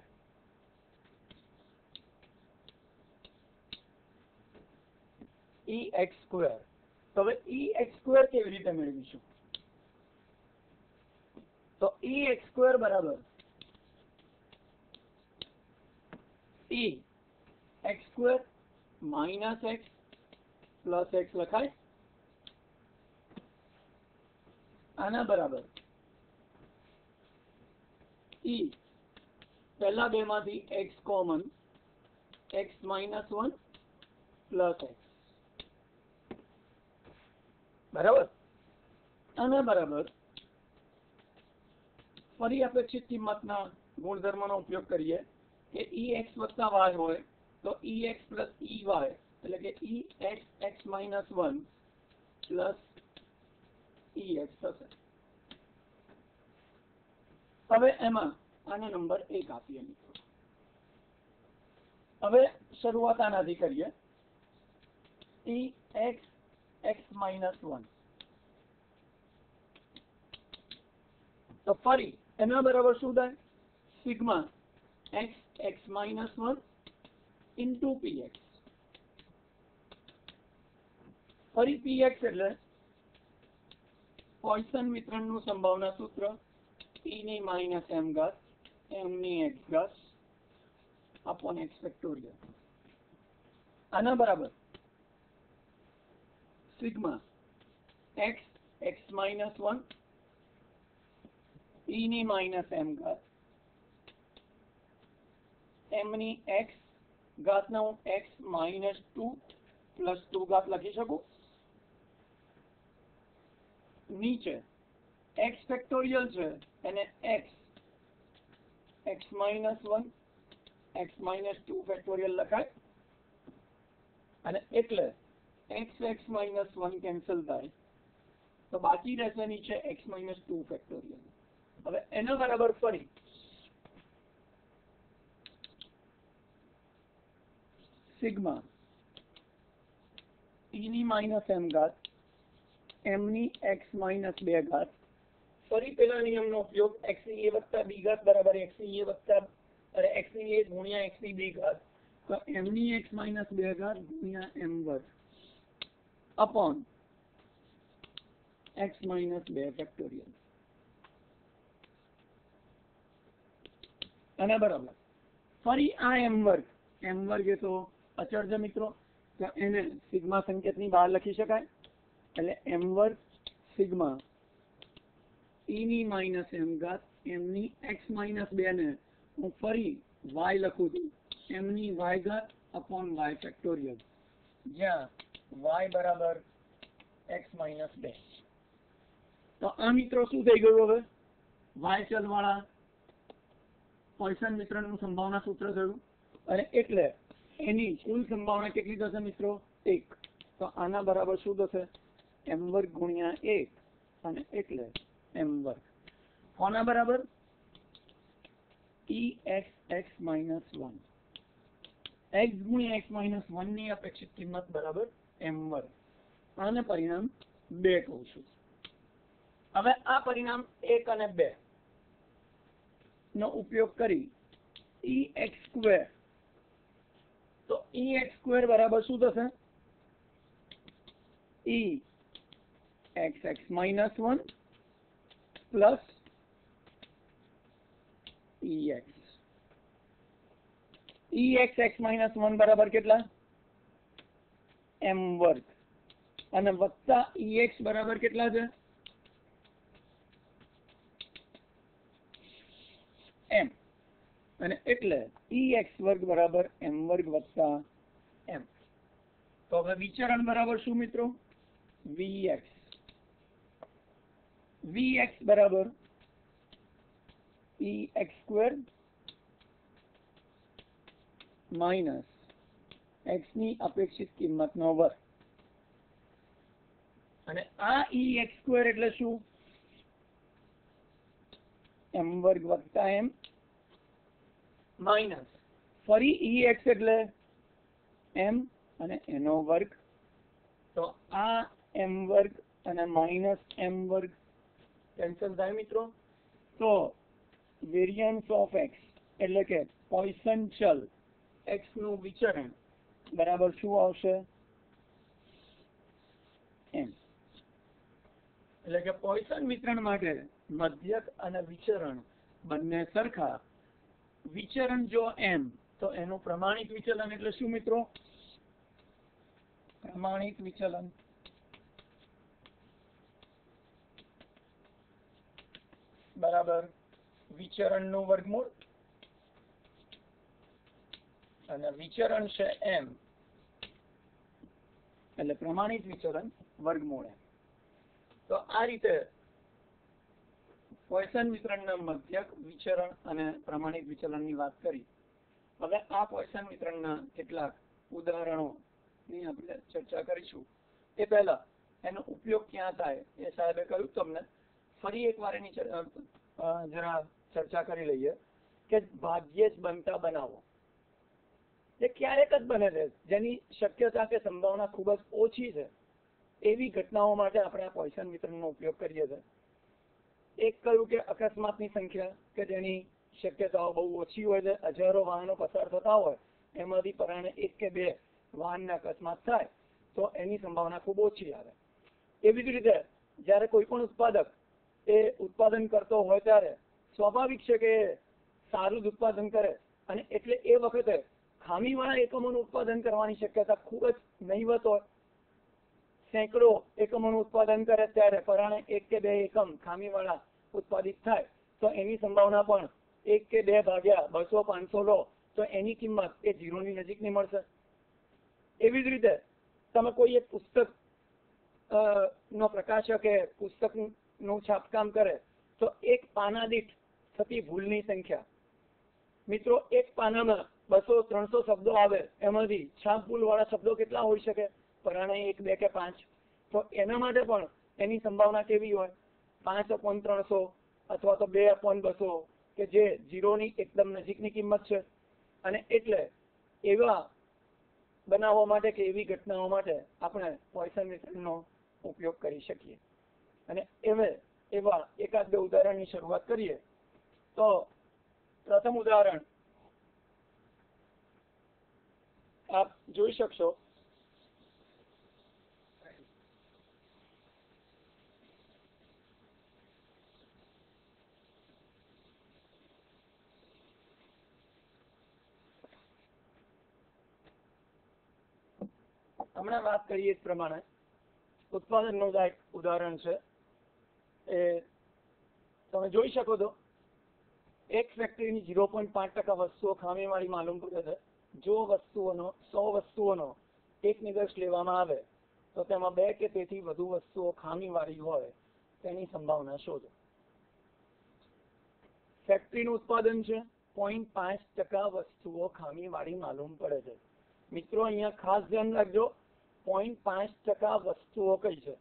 ઈ એક્સ સ્ક્વેર. તો હવે ઈ એક્સ સ્ક્વેર કેવી રીતે મેળવીશું? તો ઈ એક્સ સ્ક્વેર બરાબર ઈ x square minus x plus x લખાય. આના બરાબર ઈ પહેલા બે માંથી x common x minus 1 plus x બરાબર. આના બરાબર ફરી અપેક્ષિત કિંમતના ગુણધર્મનો ઉપયોગ કરીએ કે ઈ એક્સ વત્તા વાય હોય તો e x plus e y એટલે કે e x x minus 1 plus e x થશે. હવે એમાં આને નંબર 1 આપીએ મિત્રો. હવે શરૂઆત આનાથી કરીએ. ઈ એક્સ એક્સ માઇનસ 1 તો ફરી એના બરાબર શું થાય? Sigma x x minus 1 into P X. ફરી પી એક્સ એટલે પોઇસન વિતરણનું સંભાવના સૂત્ર e ની માઇનસ m ઘાત m ની x ઘાત અપોન x ફેક્ટોરિયલ. આના બરાબર sigma x x minus 1 e ની માઇનસ m ઘાત m ની x ઘાતના હું x માઇનસ 2 પ્લસ 2 ઘાત લખી શકું. નીચે x ફેક્ટોરિયલ છે એને x x minus 1 x minus 2 factorial લખાય અને એટલે x x માઇનસ 1 કેન્સલ થાય તો બાકી રહેશે નીચે x માઇનસ 2 ફેક્ટોરિયલ. હવે એના બરાબર ફરી સિગ્મા e ની માઇનસ m ઘાત m ની x માઇનસ 2 ઘાત. ફરી પેલા નિયમનો ઉપયોગ x ની a વત્તા b ઘાત બરાબર x ની a વત્તા x ની a ગુણ્યા x ની b ઘાત તો m ની x માઇનસ 2 ઘાત ગુણ્યા m વર્ગ અપોન x માઇનસ 2 ફેક્ટોરિયલ. અને બરાબર ફરી આ m વર્ગ એ તો અચળ છે મિત્રો તો એને સિગ્મા સંકેતની બહાર લખી શકાય એટલે m વર્ગ સિગ્મા e ની માઇનસ m ઘાત m ની x માઇનસ 2 ને હું ફરી y લખું છું m ની y ઘાત અપોન y ફેક્ટોરિયલ જ્યાં y બરાબર x માઇનસ 2. તો આ મિત્રો શું થઈ ગયું? હવે y ચલ વાળા પોઇસન વિતરણનું સંભાવના સૂત્ર થયું અને એટલે એની કુલ સંભાવના કેટલી થશે મિત્રો? 1. તો આના બરાબર શું થશે? m વર્ગ ગુણ્યા 1 અને એટલે m વર્ગ. કોના બરાબર? ઈ એક્સ એક્સ માઇનસ 1 x ગુણ્યા x માઇનસ 1 ની અપેક્ષિત કિંમત બરાબર m વર્ગ. આને પરિણામ 2 કહું છું. હવે આ પરિણામ 1 અને 2 નો ઉપયોગ કરી ઈ એક્સ સ્ક્વેર તો ઈ એક્સ સ્ક્વેર બરાબર શું થશે? ઈ x x minus 1 plus e x. ઈ એક્સ એક્સ માઇનસ 1 બરાબર કેટલા? m વર્ગ અને વત્તા ઈ એક્સ બરાબર કેટલા છે? m અને એટલે ઈ એક્સ વર્ગ બરાબર m વર્ગ વત્તા m. તો હવે વિચરણ બરાબર શું મિત્રો? vx vx બરાબર ex² માઇનસ x ની અપેક્ષિત કિંમતનો વર્ગ. અને આ ex² એટલે શું? m વર્ગ વત્તા m માઇનસ ફરી ex એટલે m અને એનો વર્ગ. તો આ m વર્ગ અને માઇનસ m વર્ગ કેન્સલ થાય મિત્રો. તો વેરિયન્સ ઓફ x એટલે કે પોઇસન ચલ x નું વિચરણ બરાબર શું આવશે? m. એટલે કે પોઇસન વિતરણ માટે મધ્યક અને વિચરણ બંને સરખા. વિચરણ જો m તો એનું પ્રમાણિત વિચલન એટલે શું મિત્રો? પ્રમાણિત વિચલન બરાબર વિચરણનું વર્ગમૂળ અને વિચરણ છે m એટલે પ્રમાણિત વિચલન વર્ગમૂળ m. તો આ રીતે પોઇસન વિતરણના મધ્યક, વિચરણ અને પ્રમાણિત વિચલનની વાત કરી. હવે આ પોઇસન વિતરણના કેટલાક ઉદાહરણોની આપણે ચર્ચા કરીશું. એ પહેલા એનો ઉપયોગ ક્યાં થાય એ સાહેબે કહ્યું તમને. ફરી એકવાર એની જરા ચર્ચા કરી લઈએ કે ભાગ્યે જ બનતા બનાવો એ ક્યારેક જ બને છે, જેની શક્યતા કે સંભાવના ખૂબ જ ઓછી છે, એવી ઘટનાઓ માટે આપણે આ પોઇસન વિતરણનો ઉપયોગ કરીએ છીએ. એક કહ્યું કે અકસ્માતની સંખ્યા કે જેની શક્યતાઓ બહુ ઓછી હોય છે, હજારો વાહનો પસાર થતા હોય એમાંથી પરાણે 1 કે 2 વાહનના અકસ્માત થાય તો એની સંભાવના ખૂબ ઓછી આવે. એવી જ રીતે જ્યારે કોઈ પણ ઉત્પાદક એ ઉત્પાદન કરતો હોય ત્યારે સ્વાભાવિક છે કે સારું જ ઉત્પાદન કરે અને એટલે એ વખતે ખામીવાળા એકમોનું ઉત્પાદન કરવાની શક્યતા ખૂબ જ નહીવત હોય. સેંકડો એકમોનું ઉત્પાદન કરે ત્યારે પરાણે 1 કે 2 એકમ ખામીવાળા ઉત્પાદિત થાય તો એની સંભાવના પણ 1 કે 2 ભાગ્યા 200-500 લો તો એની કિંમત એ 0 ની નજીકની મળશે. એવી જ રીતે તમે કોઈ એક પુસ્તક નો પ્રકાશક એ પુસ્તકનું છાપકામ કરે તો એક પાના દીઠ થતી ભૂલની સંખ્યા, મિત્રો એક પાનામાં 200-300 શબ્દો આવે એમાંથી છાપ ભૂલ વાળા શબ્દો કેટલા હોઈ શકે? પરાણે 1, 2 કે 5. તો એના માટે પણ એની સંભાવના કેવી હોય? 5/300 અથવા તો 2/200 કે જે 0 ની એકદમ નજીકની કિંમત છે. અને એટલે એવા બનાવવા માટે કે એવી ઘટનાઓ માટે આપણે પોઇસન વિતરણનો ઉપયોગ કરી શકીએ. અને એવા એકાદ બે ઉદાહરણની શરૂઆત કરીએ. તો પ્રથમ ઉદાહરણ આપ જોઈ શકશો. હમણાં વાત કરીએ એ પ્રમાણે ઉત્પાદનનું એક ઉદાહરણ છે. એ તમે જોઈ શકો છો એક ફેક્ટરીની 0.5% વસ્તુઓ ખામીવાળી માલુમ પડે છે. જો 100 વસ્તુઓનો એક નિદર્શ લેવામાં આવે તો તેમાં 2 કે તેથી વધુ વસ્તુઓ ખામીવાળી હોય તેની સંભાવના શોધો. ફેક્ટરીનું ઉત્પાદન છે, 0.5% વસ્તુઓ ખામીવાળી માલુમ પડે છે. મિત્રો અહીંયા ખાસ ધ્યાન રાખજો, 0.5% વસ્તુઓ કઈ છે.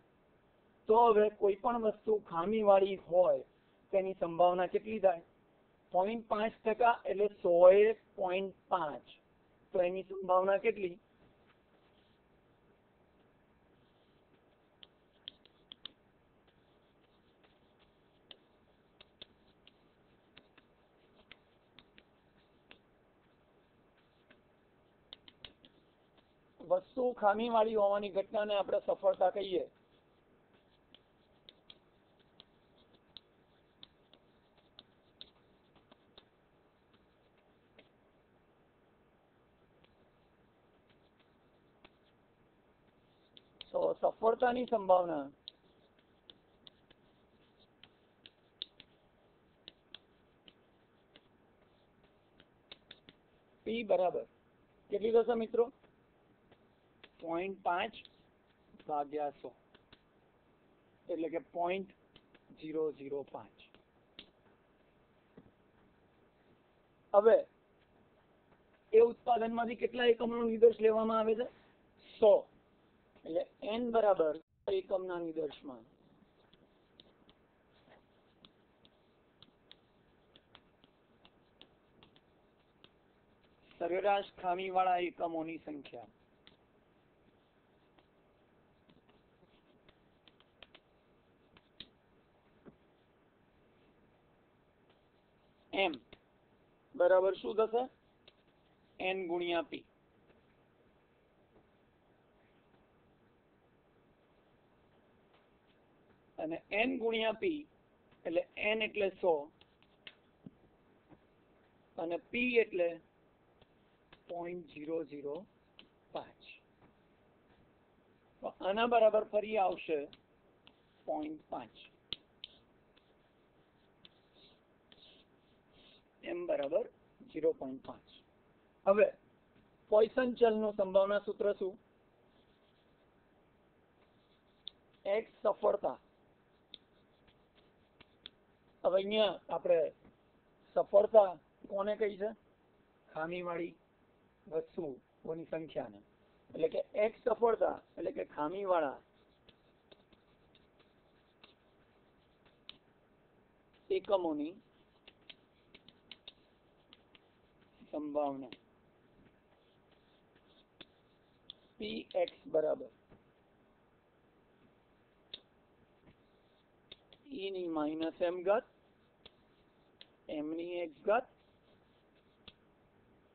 તો હવે કોઈ પણ વસ્તુ ખામીવાળી હોય તેની સંભાવના કેટલી થાય? 0.5% એટલે 100 0.5. તો એની સંભાવના કેટલી? વસ્તુ ખામીવાળી હોવાની ઘટનાને આપણે સફળતા કહીએ. તો સફળતાની સંભાવના P બરાબર કેટલી થશે મિત્રો? 0.5/100 એટલે કે 0.05. 0.005. હવે એ ઉત્પાદનમાંથી કેટલા એકમનો નિર્દેશ લેવામાં આવે છે? 100. એટલે n બરાબર એકમના નિદર્શમાં સરેરાશ ખામીવાળા એકમોની સંખ્યા. m બરાબર શું થશે? n ગુણ્યા p. અને n ગુણ્યા p એટલે n એટલે 100 અને p એટલે 0.005. તો આના બરાબર ફરી આવશે 0.5. m બરાબર 0.5. હવે પોઇસન ચલનું સંભાવના સૂત્ર શું? x સફળતા. હવે અહીંયા આપણે સફળતા કોને કહી છે? ખામીવાળી વસ્તુઓની સંખ્યાને. એટલે કે x સફળતા એટલે કે ખામીવાળા એકમોની સંભાવના. px બરાબર e ની માઇનસ m ઘાત m ની x ઘાત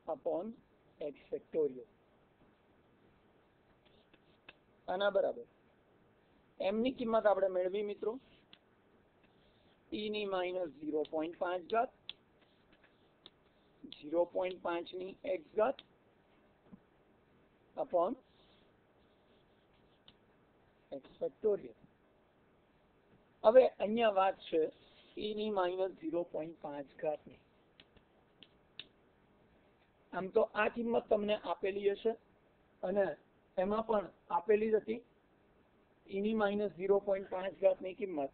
અપોન x ફેક્ટોરિયલ. આના બરાબર m ની કિંમત આપણે મેળવી મિત્રો e ની માઇનસ 0.5 ઘાત 0.5 ની x ઘાત અપોન x ફેક્ટોરિયલ. હવે અહીંયા વાત છે e ની માઇનસ 0.5 ઘાતની. આમ તો આ કિંમત તમને આપેલી હશે અને એમાં પણ આપેલી જ હતી e ની માઇનસ 0.5 ઘાતની કિંમત.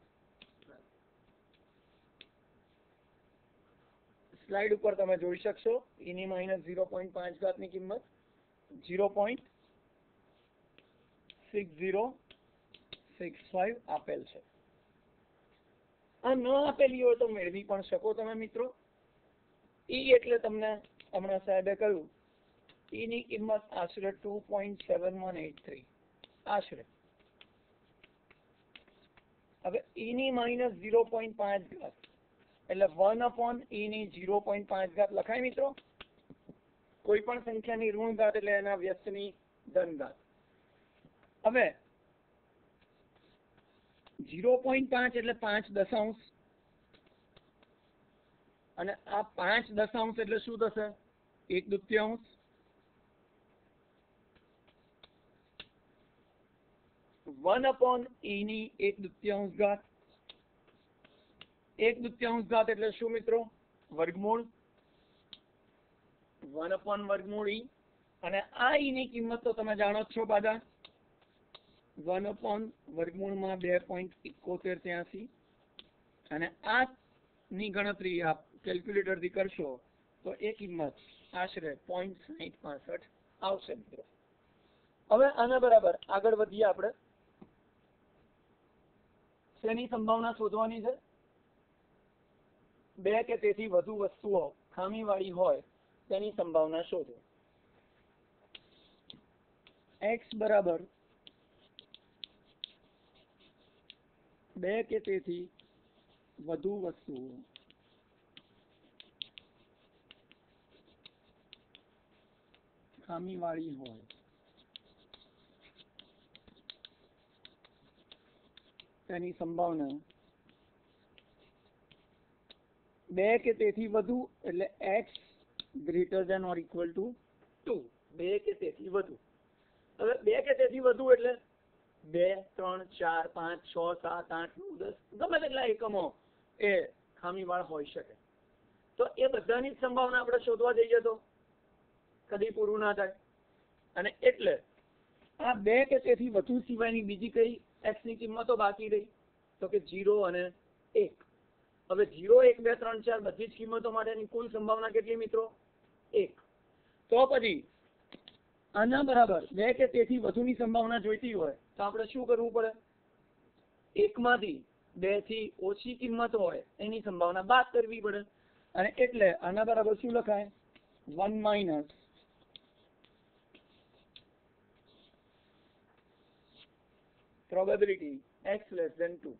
સ્લાઇડ ઉપર તમે જોઈ શકશો e ની માઇનસ 0.5 ઘાતની કિંમત 0.6065 આપેલ છે. આ ન આપેલી હોય તો મેળવી પણ શકો તમે મિત્રો. e એટલે તમને હમણાં સાહેબે કહ્યું e ની કિંમત આશરે 2.7183 આશરે. હવે e ની માઇનસ 0.5 ઘાત એટલે 1 અપોન e ની 0.5 ઘાત લખાય મિત્રો. કોઈ પણ સંખ્યાની ઋણ ઘાત એટલે એના વ્યસ્તની ધન ઘાત. હવે 0.5 એટલે 5 દશાંશ અને આ 5 દશાંશ એટલે શું થશે? 1 દૂતીયાંશ. 1 અપોન e ની 1 દૂતીયાંશ ઘાત. 1 દૂતીયાંશ ઘાત એટલે શું મિત્રો? વર્ગમૂળ 1 અપોન વર્ગમૂળ e. અને આ e ની કિંમત તો તમે જાણો જ છો પાછા 1 અપોન વર્ગમૂળમાં 2.7183. અને આ ની ગણતરી આપ કેલ્ક્યુલેટર થી કરશો તો એ કિંમત આશરે 0.6065 આવશે મિત્રો. હવે આના બરાબર આગળ વધીએ આપણે. શેની સંભાવના શોધવાની છે? 2 કે તેથી વધુ વસ્તુઓ ખામીવાળી હોય તેની સંભાવના શોધો. x બરાબર 2 કે તેથી વધુ વસ્તુઓ ખામીવાળી હોય તેની સંભાવના 2 કે તેથી વધુ એટલે x greater than or equal to 2. 2 કે તેથી વધુ. હવે 2 કે તેથી વધુ એટલે 2, 3, 4, 5, 6, 7, 8, 9, 10 ગમે તેટલા એકમો એ ખામીવાળા હોઈ શકે. તો એ બધાની સંભાવના આપણે શોધવા જઈએ તો કદી પૂરું ના થાય. અને એટલે આ 2 કે તેથી વધુ સિવાયની બીજી કઈ x ની કિંમતો બાકી રહી? તો કે 0 અને 1. હવે 0 1 2 3 4 બધી જ કિંમતો માટેની કુલ સંભાવના કેટલી મિત્રો? 1. તો પછી આના બરાબર 2 કે તેથી વધુની સંભાવના જોઈતી હોય તો આપણે શું કરવું પડે? 1 માંથી 2 થી ઓછી કિંમત હોય એની સંભાવના બાદ કરવી પડે. અને એટલે આના બરાબર શું લખાય? 1 minus probability x less than 2.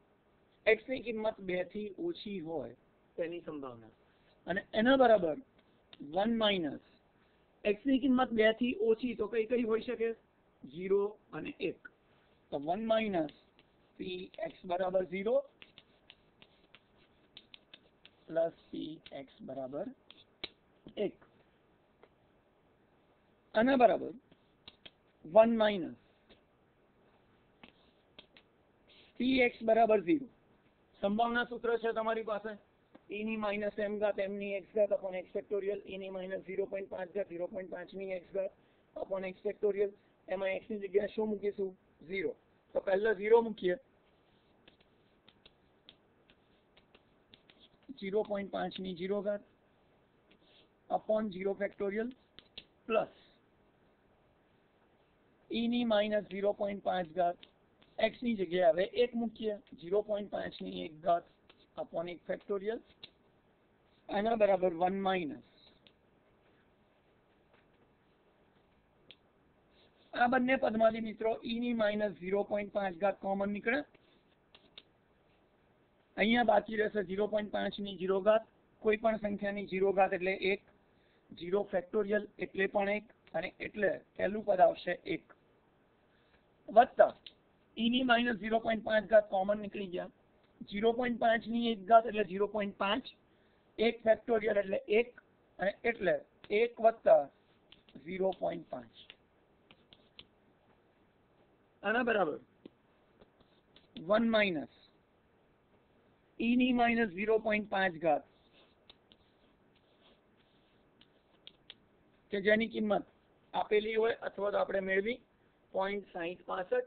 x ની કિંમત 2 થી ઓછી હોય તેની સંભાવના, અને એના બરાબર 1 માઇનસ x ની કિંમત 2 થી ઓછી તો કઈ કઈ હોઈ શકે? 0 અને 1. તો 1 માઇનસ p x બરાબર 0 પ્લસ p x બરાબર 1. આના બરાબર 1 માઇનસ px બરાબર 0. સંભાવના સૂત્ર છે તમારી પાસે e ની માઇનસ m ઘાત m ની x ઘાત અપોન x ફેક્ટોરિયલ e ની માઇનસ 0.5 ઘાત 0.5 ની x ઘાત અપોન x ફેક્ટોરિયલ. એમાં x ની જગ્યાએ શું મૂકીશું? 0. તો પહેલા 0 મૂકીએ, 0.5 ની 0 ઘાત અપોન 0 ફેક્ટોરિયલ પ્લસ e ની માઇનસ 0.5 ઘાત x ની જગ્યાએ હવે 1 મૂકીએ, 0.5 ની 1 ઘાત અપોન 1 ફેક્ટોરિયલ. આના બરાબર 1 માઇનસ આ બંને પદમાંથી મિત્રો e ની માઇનસ 0.5 ઘાત કોમન નીકળે. અહીંયા બાકી રહેશે 0.5 ની 0 ઘાત, કોઈ પણ સંખ્યાની 0 ઘાત એટલે 1, 0 ફેક્ટોરિયલ એટલે પણ 1, અને એટલે પહેલું પદ આવશે 1 વત્તા e ની માઇનસ 0.5 ઘાત કોમન નીકળી ગયા, 0.5 ની 1 ઘાત એટલે 0.5, 1 ફેક્ટોરિયલ એટલે 1, અને એટલે 1 વત્તા 0.5. આના બરાબર 1 માઇનસ e ની માઇનસ 0.5 ઘાત કે જેની કિંમત આપેલી હોય અથવા તો આપણે મેળવી 0.6065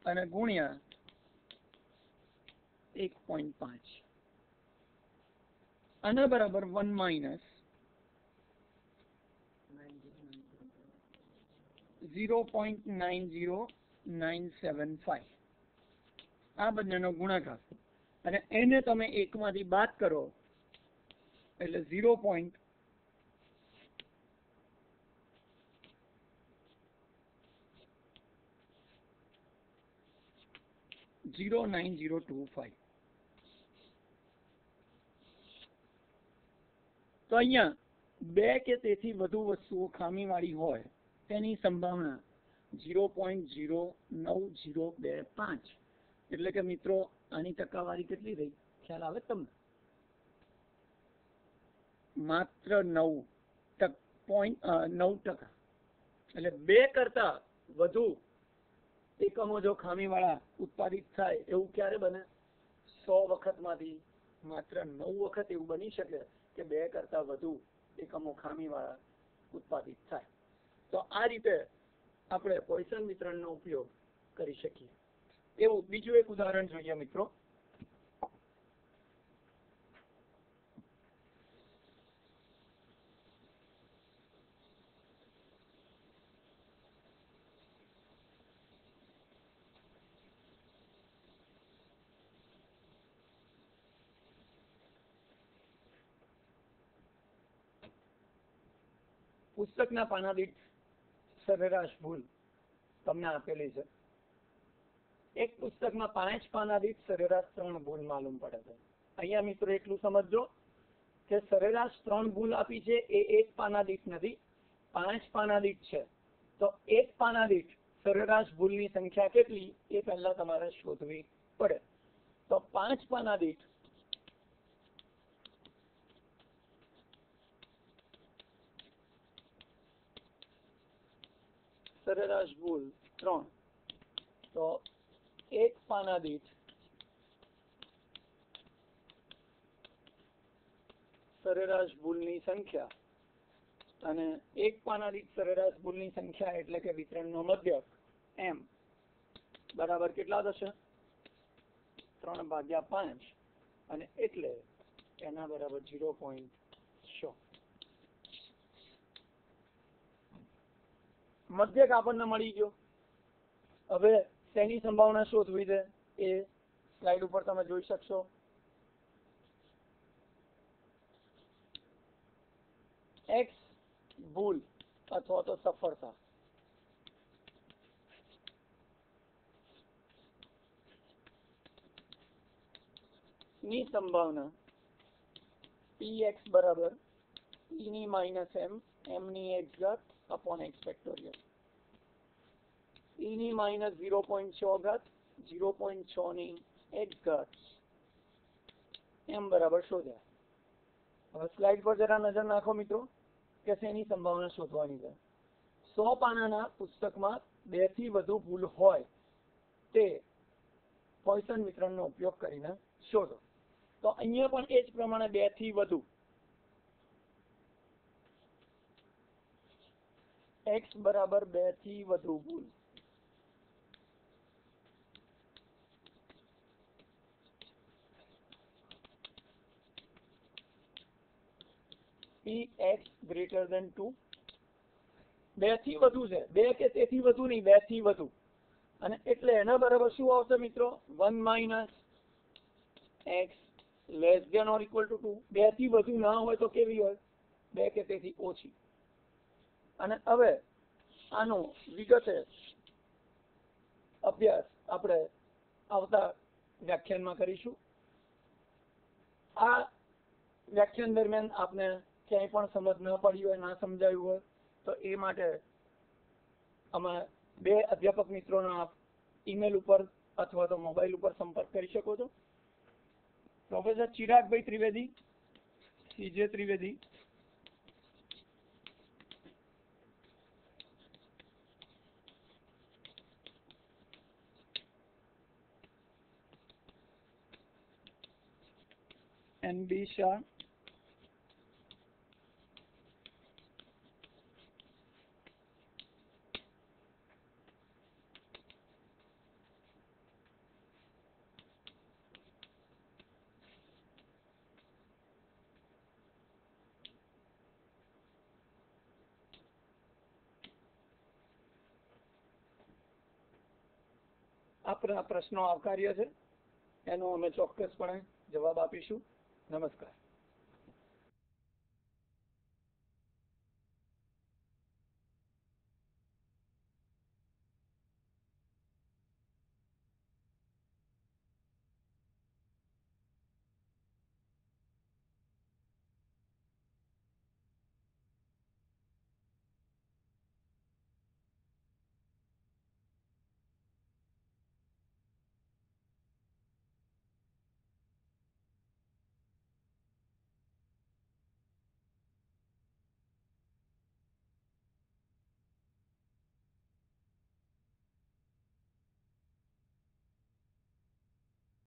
અને ગુણ્યા 1.5. આના બરાબર 1 માઇનસ 0.90975. આ બંનેનો ગુણાકાર, અને એને તમે 1 માંથી બાદ કરો એટલે 0.09025. તો અહીંયા 2 કે તેથી વધુ વસ્તુઓ ખામીવાળી હોય તેની સંભાવના 0.09025. એટલે કે મિત્રો આની ટકાવારી કેટલી રહી ખ્યાલ આવે તમને? માત્ર 9%. એટલે 2 કરતા વધુ એકમો જો ખામીવાળા ઉત્પાદિત થાય એવું ક્યારે બને? 100 વખતમાંથી માત્ર 9 વખત એવું બની શકે કે 2 કરતા વધુ એકમો ખામીવાળા ઉત્પાદિત થાય. તો આ રીતે આપણે પોઇસન વિતરણનો ઉપયોગ કરી શકીએ. એવું બીજું એક ઉદાહરણ જોઈએ મિત્રો. પુસ્તકના પાના દીઠ સરેરાશ ભૂલ તમને આપેલી છે. એક પુસ્તકમાં 5 પાના દીઠ સરેરાશ 3 ભૂલ માલુમ પડે છે. અહીંયા મિત્રો એટલું સમજજો કે સરેરાશ 3 ભૂલ આપી છે એ 1 પાના દીઠ નથી, 5 પાના દીઠ છે. તો 1 પાના દીઠ સરેરાશ ભૂલની સંખ્યા કેટલી એ પહેલા તમારે શોધવી પડે. તો 5 પાના દીઠ સરેરાશ ભૂલ 3. તો 1 પાના દીઠ સરેરાશ ભૂલની સંખ્યા, અને 1 પાના દીઠ સરેરાશ ભૂલની સંખ્યા એટલે કે વિતરણનો મધ્યક m બરાબર કેટલા થશે? 3/5 અને એટલે એના બરાબર 0.6. મધ્યક આપણને મળી ગયો. હવે તેની સંભાવના શોધવી છે એ સ્લાઇડ ઉપર તમે જોઈ શકશો. x ભૂલ અથવા તો સફળતા ની સંભાવના px બરાબર e ની માઇનસ m ની x ઘાત અપોન x ફેક્ટોરિયલ. e ની માઇનસ 0.6 ઘાત 0.6 ની x ઘાત m બરાબર શોધ્યા. હવે સ્લાઇડ પર જરા નજર નાખો મિત્રો કે શેની સંભાવના શોધવાની છે. 100 પાનાના પુસ્તકમાં 2 થી વધુ ભૂલ હોય તે પોઇસન વિતરણનો ઉપયોગ કરીને શોધો. તો અહીંયા પણ એ જ પ્રમાણે 2 થી વધુ x બરાબર 2 થી વધુ ભૂલ. x greater than 2 2 થી વધુ છે, 2 કે તેથી વધુ નહીં, 2 થી વધુ. અને એટલે એના બરાબર શું આવશે મિત્રો? 1 minus x less than or equal to 2. 2 થી વધુ ના હોય તો કેવી હોય? 2 કે તેથી ઓછી. અને હવે આનો વિગતે અભ્યાસ આપણે આવતા વ્યાખ્યાનમાં કરીશું. આ વ્યાખ્યાન દરમિયાન આપને ક્યાંય પણ સમજ ન પડી હોય, ના સમજાયું હોય તો એ માટે અમે 2 અધ્યાપક મિત્રોના ઈમેલ ઉપર અથવા તો મોબાઈલ ઉપર સંપર્ક કરી શકો છો. પ્રોફેસર ચિરાગભાઈ ત્રિવેદી, CJ ત્રિવેદી, NB શાહ, આપણા પ્રશ્નો આવકાર્ય છે, એનો અમે ચોક્કસપણે જવાબ આપીશું. નમસ્કાર.